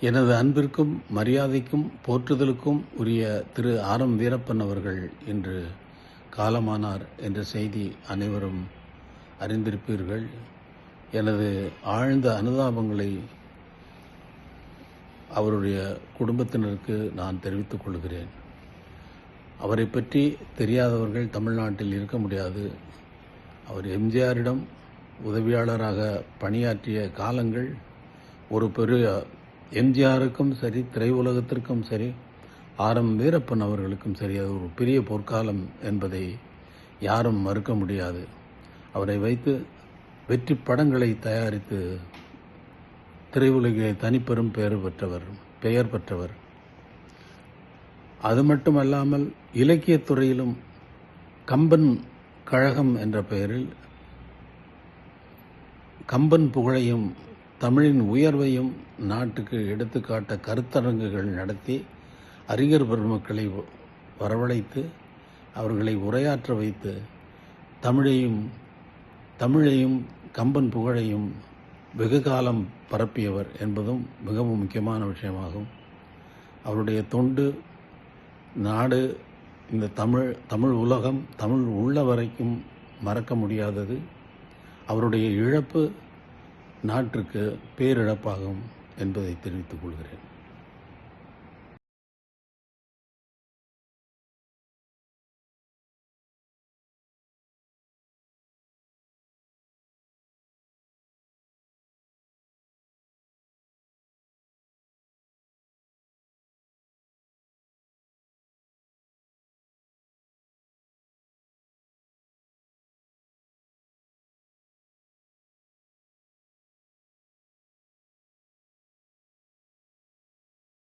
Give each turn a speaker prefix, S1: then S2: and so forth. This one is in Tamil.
S1: எனது அன்பிற்கும் மரியாதைக்கும் போற்றுதலுக்கும் உரிய திரு ஆர்.எம். வீரப்பன் அவர்கள் இன்று காலமானார் என்ற செய்தி அனைவரும் அறிந்திருப்பீர்கள். எனது ஆழ்ந்த அனுதாபங்களை அவருடைய குடும்பத்தினருக்கு நான் தெரிவித்துக் கொள்கிறேன். அவரை பற்றி தெரியாதவர்கள் தமிழ்நாட்டில் இருக்க முடியாது. அவர் எம்ஜிஆரிடம் உதவியாளராக பணியாற்றிய காலங்கள் ஒரு பெரிய எம்ஜிஆருக்கும் சரி, திரையுலகத்திற்கும் சரி, ஆர்.எம். வீரப்பன் அவர்களுக்கும் சரி, அது ஒரு பெரிய பொற்காலம் என்பதை யாரும் மறுக்க முடியாது. அவரை வைத்து வெற்றி படங்களை தயாரித்து திரையுலகிலே தனிப்பெரும் பெயர் பெற்றவர். அது மட்டுமல்லாமல் இலக்கியத்துறையிலும் கம்பன் கழகம் என்ற பெயரில் கம்பன் புகழையும் தமிழின் உயர்வையும் நாட்டுக்கு எடுத்துக்காட்ட கருத்தரங்குகள் நடத்தி அறிஞர் பெருமக்களை வரவழைத்து அவர்களை உரையாற்ற வைத்து தமிழையும் கம்பன் புகழையும் வெகு காலம் பரப்பியவர் என்பதும் மிகவும் முக்கியமான விஷயமாகும். அவருடைய தொண்டு நாடு, இந்த தமிழ் உலகம், தமிழ் உள்ள வரைக்கும் மறக்க முடியாதது. அவருடைய இழப்பு நாட்டிற்கு பேரிழப்பாகும் என்பதை தெரிவித்துக் கொள்கிறேன்.